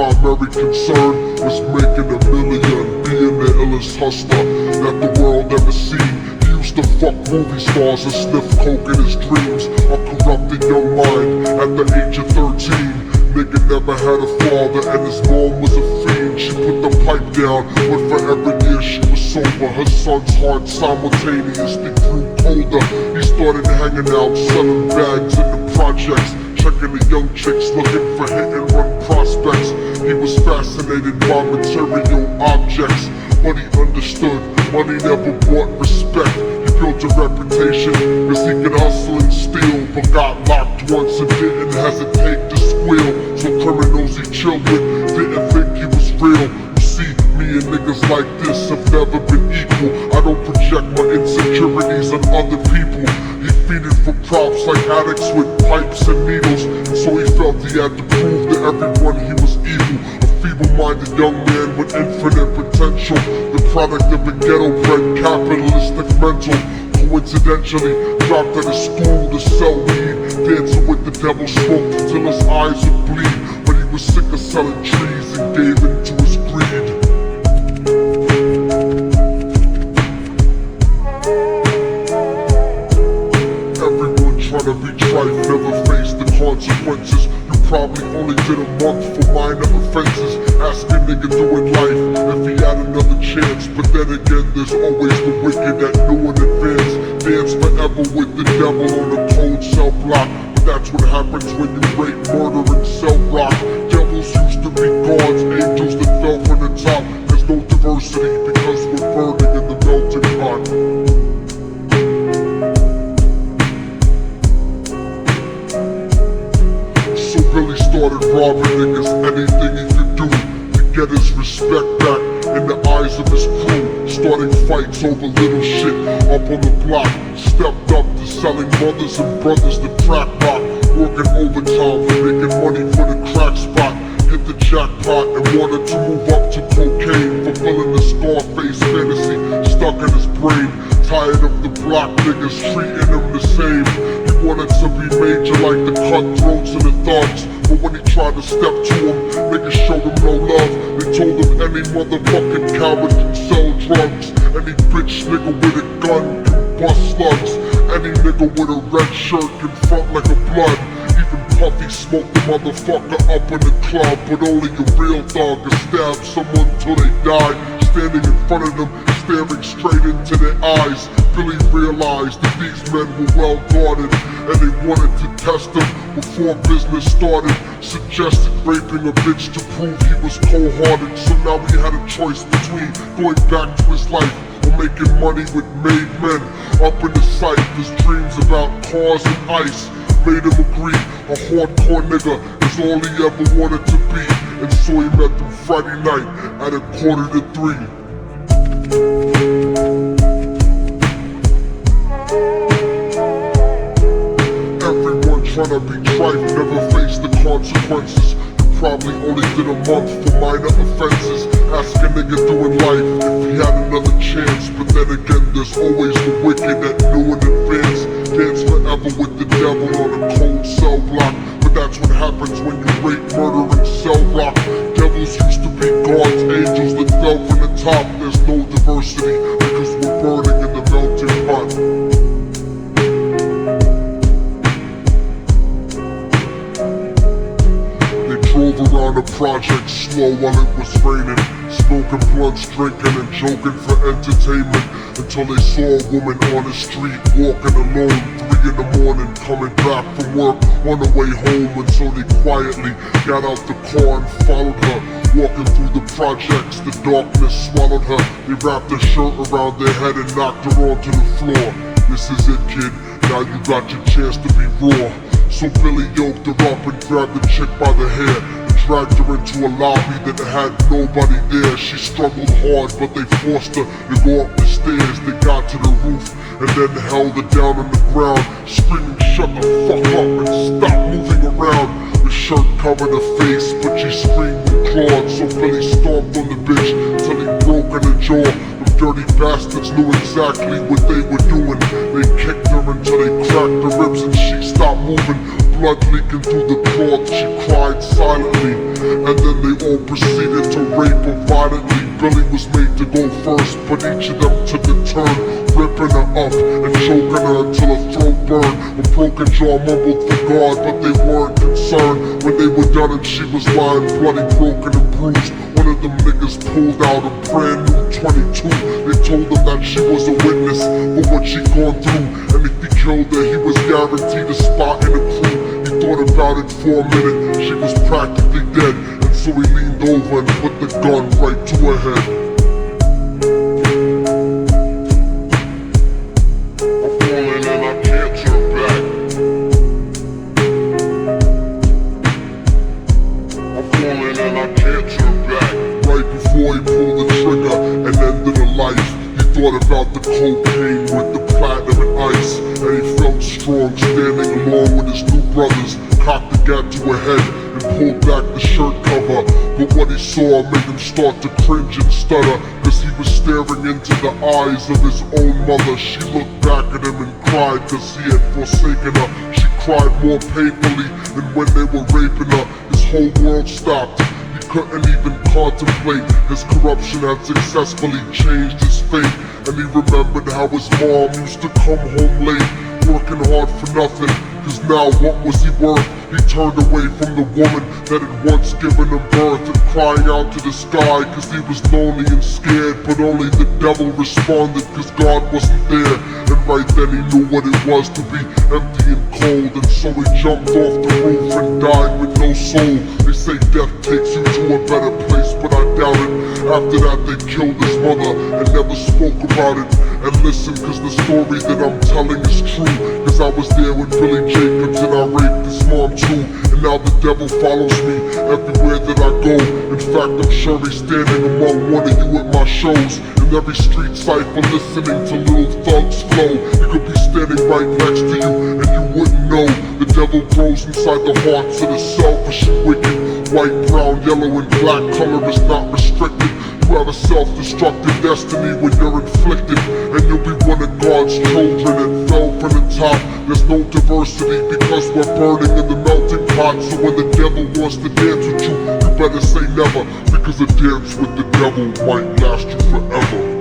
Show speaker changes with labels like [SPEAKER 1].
[SPEAKER 1] primary concern was making a million, being the illest hustler that the world ever seen. He used to fuck movie stars and sniff coke in his dreams. A corrupted young mind at the age of 13. Nigga never had a father and his mom was a fiend. She put the pipe down, but for every year she was sober. Her son's heart simultaneously grew colder. He started hanging out, selling bags in the projects, checking the young chicks, looking for hit and run prospects. He was fascinated by material objects, but he understood money never brought respect. He built a reputation cause he could hustle and steal, but got locked once and didn't hesitate to squeal. So criminals he chilled with didn't think he was real. You see, me and niggas like this have never been equal. I don't project my insecurities on other people. He feeded for props like addicts with pipes and needles, and so he felt he had to prove to everyone he was evil. A feeble-minded young man with infinite potential, the product of a ghetto-bred capitalistic mental. Coincidentally, dropped out of school to sell weed, dancing with the devil, smoked until his eyes would bleed. But he was sick of selling trees and gave in to his greed. Everyone trying to be trite never faced the consequences. You probably only did a month for minor offenses. Ask a nigga doing life if he had another chance. But then again, there's always the wicked that knew in advance. Dance forever with the devil on a cold cell block. But that's what happens when you rape, murder, and sell rock. Devils used to be gods, angels that fell from the top. There's no diversity because we're burning in the melting pot. So Billy started robbing niggas, anything he could do to get his respect back in the eyes of his crew. Starting fights over little shit up on the block. Stepped up to selling mothers and brothers the crack rock. Working overtime, making money for the crack spot. Hit the jackpot and wanted to move up to cocaine, fulfilling the Scarface fantasy stuck in his brain. Tired of the block niggas treating him the same. He wanted to be major like the cutthroats and the thugs. But when he tried to step to him, niggas showed him no love. They told him any motherfucking coward can sell drugs. Any bitch nigga with a gun can bust slugs. Any nigga with a red shirt can front like a blood. Even Puffy smoked the motherfucker up in the club. But only a real thug can stab someone till they die. Standing in front of them, staring straight into their eyes, Billy realized that these men were well guarded, and they wanted to test him before business started. Suggested raping a bitch to prove he was cold-hearted. So now he had a choice between going back to his life or making money with made men. Up in the sight, his dreams about cars and ice made him agree a hardcore nigga is all he ever wanted to be. And so he met them Friday night at 2:45. Everyone tryna be trite, never face the consequences. You probably only did a month for minor offenses. Ask a nigga doing life if he had another chance. But then again, there's always the wicked that knew in advance. Dance forever with the devil on a cold cell block. But that's what happens when you rape, murder, and sell rock. Devils used to be gods, angels that fell from the top. There's no diversity because we're burning in the melting pot. They drove around the project slow while it was raining, smoking blunts, drinking and joking for entertainment, until they saw a woman on the street walking alone, 3 in the morning, coming back from work on the way home. And so they quietly got out the car and followed her. Walking through the projects, the darkness swallowed her. They wrapped her shirt around their head and knocked her onto the floor. This is it, kid, now you got your chance to be raw. So Billy yoked her up and grabbed the chick by the hair and dragged her into a lobby that had nobody there. She struggled hard, but they forced her to go up the stairs. They got to the roof and then held her down on the ground, screaming, "Shut the fuck up and stop moving around." The shirt covered her face, but she screamed and clawed. So Billy stomped on the bitch till he broke in her jaw. The dirty bastards knew exactly what they were doing. They kicked her until they cracked her ribs and she stopped moving. blood leaking through the cloth, she cried silently. And then they all proceeded to rape her violently. Billy was made to go first, but each of them took a turn, ripping her up and choking her until her throat burned. A broken jaw mumbled for God, but they weren't concerned. When they were done and she was lying bloody, broken and bruised, one of them niggas pulled out a brand new 22. They told him that she was a witness for what she'd gone through, and if he killed her, he was guaranteed a spot in the crew. He thought about it for a minute, she was practically dead, and so he leaned over and put the gun right to her head. I'm falling and I can't turn back. I'm falling and I can't turn back. Right before he pulled the trigger and ended her life, he thought about the cocaine with the platinum and ice, and he felt strong standing along with his new brothers, cocked the gun to her head and pulled back the shirt cover. But what he saw made him start to cringe and stutter, cause he was staring into the eyes of his own mother. She looked back at him and cried cause he had forsaken her. She cried more painfully than when they were raping her. His whole world stopped. He couldn't even contemplate. His corruption had successfully changed his fate, and he remembered how his mom used to come home late, working hard for nothing. Cause now what was he worth? He turned away from the woman that had once given him birth, and crying out to the sky cause he was lonely and scared. But only the devil responded cause God wasn't there. And right then he knew what it was to be empty and cold, and so he jumped off the roof and died with no soul. They say death takes you to a better place, but I doubt it. After that they killed his mother and never spoke about it. And listen, cause the story that I'm telling is true, cause I was there with Billy Jacobs and I raped his mom too. And now the devil follows me everywhere that I go. In fact, I'm sure he's standing among one of you at my shows, in every street cipher listening to Little Thug's flow. He could be standing right next to you and you wouldn't know. The devil grows inside the hearts of the selfish and wicked. White, brown, yellow and black color is not restricted. You have a self-destructive destiny when you're inflicted, and you'll be one of God's children that fell from the top. There's no diversity because we're burning in the melting pot. So when the devil wants to dance with you, you better say never, because a dance with the devil might last you forever.